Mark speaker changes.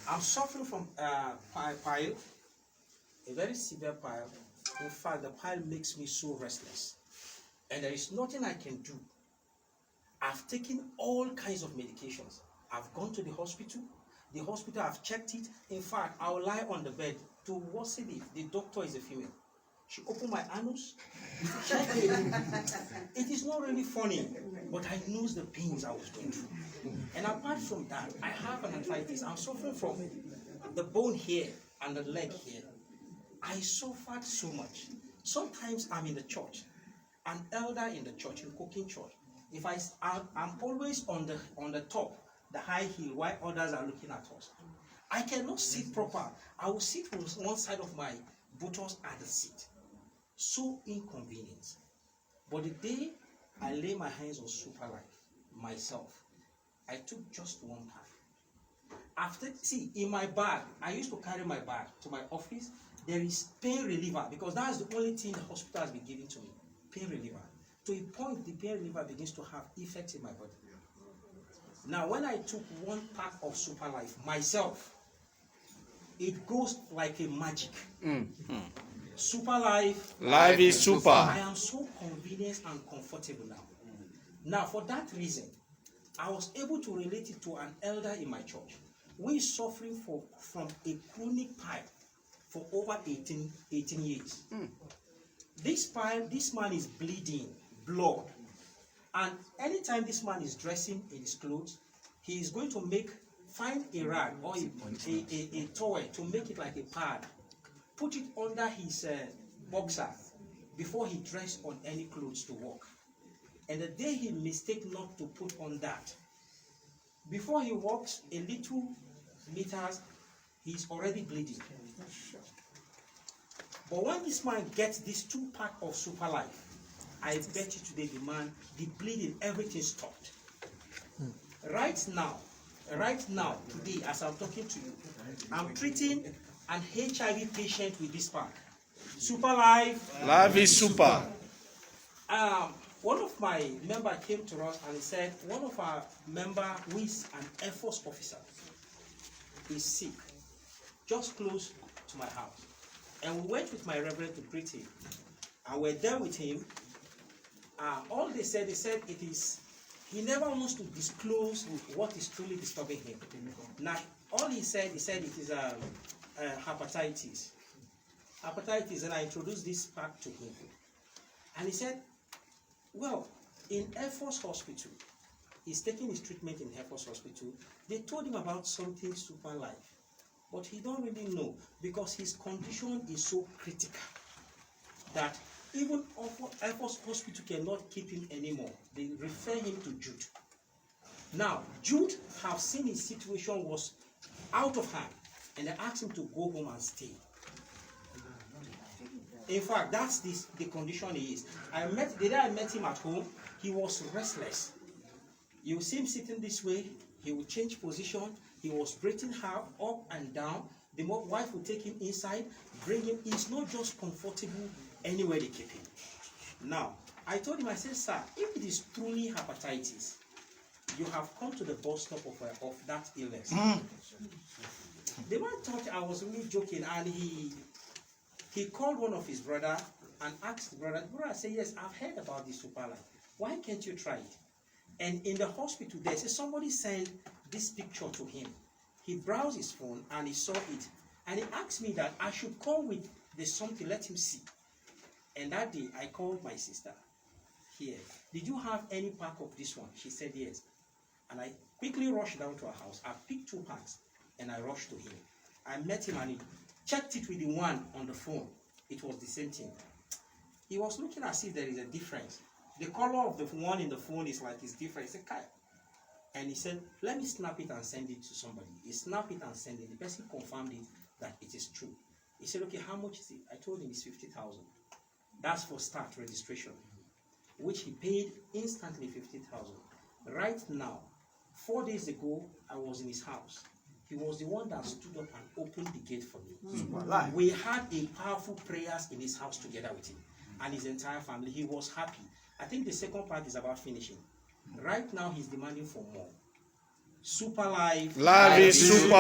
Speaker 1: I'm suffering from pile, a very severe pile. In fact, the pile makes me so restless. And there is nothing I can do. I've taken all kinds of medications. I've gone to the hospital. The hospital, I've checked it. In fact, I'll lie on the bed to watch it. The doctor is a female. She opened my anus. It is not really funny, but I know the pains I was going through. And apart from that, I have an arthritis. I'm suffering from the bone here and the leg here. I suffered so much. Sometimes I'm in the church, an elder in the church, in cooking church. If I'm always on the top, the high hill, while others are looking at us. I cannot sit proper. I will sit on one side of my buttocks at the seat. So inconvenient. But the day I lay my hands on Super Life myself, I took just one time. After, see, in my bag, I used to carry my bag to my office. There is pain reliever, because that's the only thing the hospital has been giving to me. Pain reliever. To a point, the pain reliever begins to have effect in my body. Now, when I took one pack of Super Life myself, it goes like a magic. Super Life.
Speaker 2: Life is super.
Speaker 1: I am so convenient and comfortable now. Now, for that reason, I was able to relate it to an elder in my church who is suffering from a chronic pile for over 18 years. This man is bleeding blood. And anytime this man is dressing in his clothes, he is going to find a rag or a towel to make it like a pad, put it under his boxer before he dress on any clothes to work. And the day he mistake not to put on that, before he walks a little meters, he's already bleeding. But when this man gets this 2-pack of Super Life, I bet you today the bleeding, everything stopped. Right now, today, as I'm talking to you, I'm treating an HIV patient with this pack. Super Life.
Speaker 2: Life is super.
Speaker 1: One of my members came to us and he said, one of our members who is an Air Force officer is sick, just close to my house. And we went with my reverend to greet him. And we're there with him. All they said it is, he never wants to disclose what is truly disturbing him. Now, all he said it is hepatitis. Hepatitis, and I introduced this pack to him. And he said, well, in Air Force Hospital, he's taking his treatment in Air Force Hospital. They told him about something Super Life, but he don't really know because his condition is so critical that even Air Force Hospital cannot keep him anymore. They refer him to Jude. Now, Jude have seen his situation was out of hand, and they asked him to go home and stay. In fact, that's the condition he is. The day I met him at home, he was restless. You see him sitting this way, he will change position. He was breathing hard, up and down. The wife will take him inside, bring him. He's not just comfortable anywhere they keep him. Now, I told him, I said, sir, if it is truly hepatitis, you have come to the bus stop of that illness. The man thought I was really joking, and he called one of his brother and asked the brother. The brother said, yes, I've heard about this Super Life. Why can't you try it? And in the hospital, they said somebody sent this picture to him. He browsed his phone and he saw it. And he asked me that I should come with the something, let him see. And that day, I called my sister here. Did you have any pack of this one? She said yes. And I quickly rushed down to her house. I picked 2 packs and I rushed to him. I met him and he checked it with the one on the phone. It was the same thing. He was looking as if there is a difference. The color of the one in the phone is like it's different. He said, Kai. And he said, let me snap it and send it to somebody. He snapped it and sent it. The person confirmed it that it is true. He said, okay, how much is it? I told him it's 50,000. That's for start registration, which he paid instantly 50,000. Right now, 4 days ago, I was in his house. He was the one that stood up and opened the gate for me. We had a powerful prayers in his house together with him and his entire family. He was happy. I think the second part is about finishing. Right now, he's demanding for more. Super Life.
Speaker 2: Life is super.